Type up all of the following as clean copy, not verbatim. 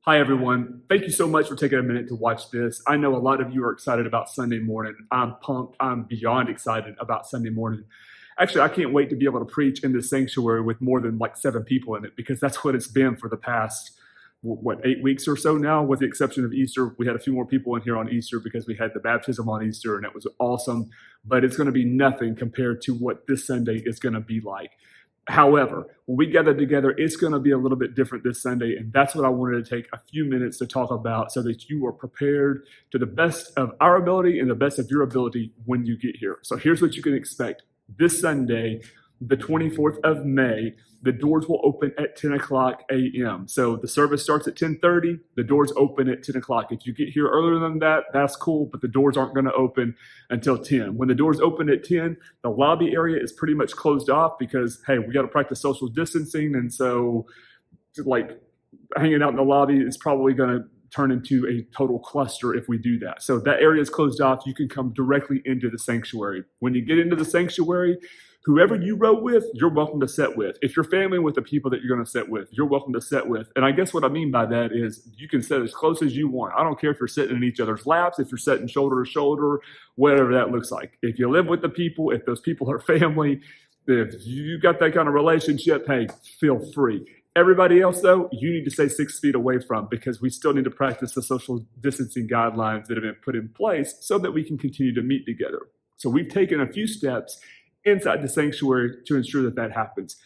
Hi, everyone. Thank you so much for taking a minute to watch this. I know a lot of you are excited about Sunday morning. I'm pumped. I'm beyond excited about Sunday morning. Actually, I can't wait to be able to preach in this sanctuary with more than like 7 people in it because that's what it's been for the past, 8 weeks or so now, with the exception of Easter. We had a few more people in here on Easter because we had the baptism on Easter and it was awesome, but it's going to be nothing compared to what this Sunday is going to be like. However, when we gather together, it's going to be a little bit different this Sunday, and that's what I wanted to take a few minutes to talk about so that you are prepared to the best of our ability and the best of your ability when you get here. So here's what you can expect. This Sunday, the 24th of May, the doors will open at 10 o'clock a.m. So the service starts at 10:30. The doors open at 10 o'clock. If you get here earlier than that, that's cool, but the doors aren't going to open until 10. When the doors open at 10, the lobby area is pretty much closed off because, hey, we got to practice social distancing. And so, like, hanging out in the lobby is probably going to turn into a total cluster if we do that. So that area is closed off. You can come directly into the sanctuary. When you get into the sanctuary, whoever you row with, you're welcome to sit with. If you're family with the people that you're going to sit with, you're welcome to sit with. And I guess what I mean by that is you can sit as close as you want. I don't care if you're sitting in each other's laps, if you're sitting shoulder to shoulder, whatever that looks like. If you live with the people, if those people are family, if you got that kind of relationship, hey, feel free. Everybody else, though, you need to stay 6 feet away from because we still need to practice the social distancing guidelines that have been put in place so that we can continue to meet together. So we've taken a few steps inside the sanctuary to ensure that that happens.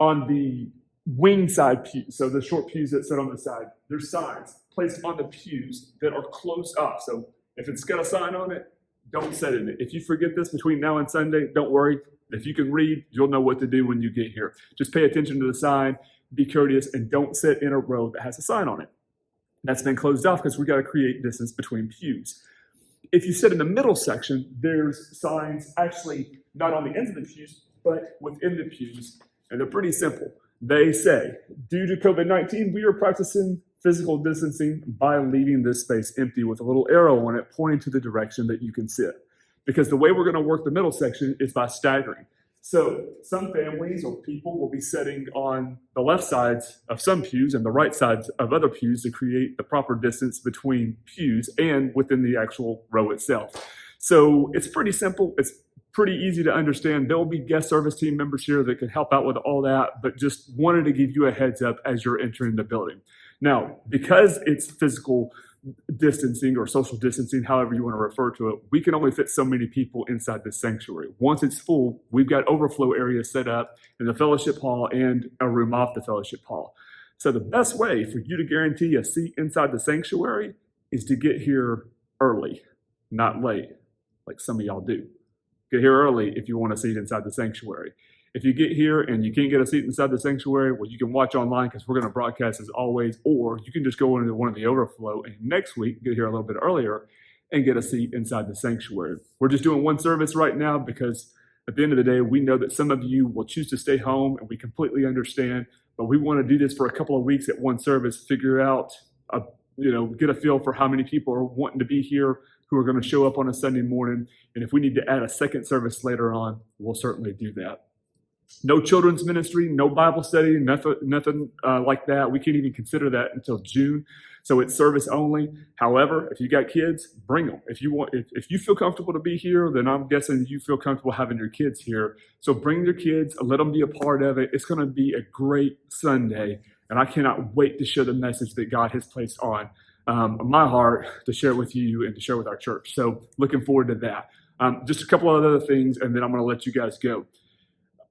On the wing side pews, so the short pews that sit on the side, there's signs placed on the pews that are closed off. So if it's got a sign on it, don't sit in it. If you forget this between now and Sunday, don't worry. If you can read, you'll know what to do when you get here. Just pay attention to the sign, be courteous, and don't sit in a row that has a sign on it. That's been closed off because we got to create distance between pews. If you sit in the middle section, there's signs actually not on the ends of the pews, but within the pews, and they're pretty simple. They say, due to COVID-19, we are practicing physical distancing by leaving this space empty with a little arrow on it pointing to the direction that you can sit. Because the way we're going to work the middle section is by staggering. So some families or people will be sitting on the left sides of some pews and the right sides of other pews to create the proper distance between pews and within the actual row itself. So it's pretty simple. It's pretty easy to understand. There will be guest service team members here that can help out with all that, but just wanted to give you a heads up as you're entering the building. Now, because it's physical distancing or social distancing, however you want to refer to it, we can only fit so many people inside the sanctuary. Once it's full, we've got overflow areas set up in the fellowship hall and a room off the fellowship hall. So the best way for you to guarantee a seat inside the sanctuary is to get here early, not late, like some of y'all do. Get here early if you want a seat inside the sanctuary. If you get here and you can't get a seat inside the sanctuary, well, you can watch online because we're going to broadcast as always, or you can just go into one of the overflow and next week get here a little bit earlier and get a seat inside the sanctuary. We're just doing one service right now because at the end of the day, we know that some of you will choose to stay home and we completely understand, but we want to do this for a couple of weeks at one service, figure out, get a feel for how many people are wanting to be here, who are going to show up on a Sunday morning. And if we need to add a second service later on, we'll certainly do that. No children's ministry, no Bible study, nothing like that. We can't even consider that until June. So it's service only. However, if you got kids, bring them. If you feel comfortable to be here, then I'm guessing you feel comfortable having your kids here. So bring your kids, let them be a part of it. It's going to be a great Sunday. And I cannot wait to share the message that God has placed on my heart to share with you and to share with our church. So looking forward to that. Just a couple of other things, and then I'm going to let you guys go.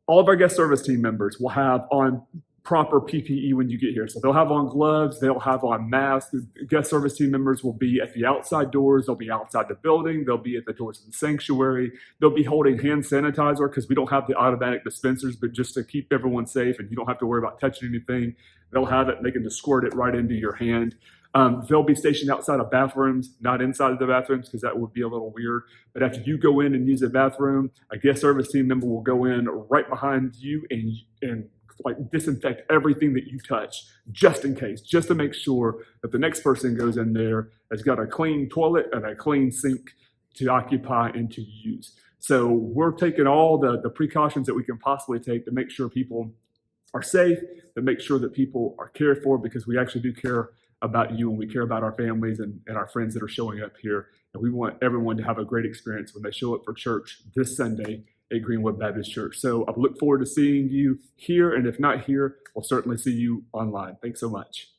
All of our guest service team members will have on proper PPE when you get here. So they'll have on gloves, they'll have on masks. The guest service team members will be at the outside doors, they'll be outside the building, they'll be at the doors of the sanctuary. They'll be holding hand sanitizer because we don't have the automatic dispensers, but just to keep everyone safe and you don't have to worry about touching anything, they'll have it and they can just squirt it right into your hand. They'll be stationed outside of bathrooms, not inside of the bathrooms, because that would be a little weird. But after you go in and use a bathroom, a guest service team member will go in right behind you and like disinfect everything that you touch, just in case, just to make sure that the next person goes in there has got a clean toilet and a clean sink to occupy and to use. So we're taking all the precautions that we can possibly take to make sure people are safe, to make sure that people are cared for, because we actually do care about you, and we care about our families and our friends that are showing up here. And we want everyone to have a great experience when they show up for church this Sunday at Greenwood Baptist Church. So I look forward to seeing you here, and if not here, we'll certainly see you online. Thanks so much.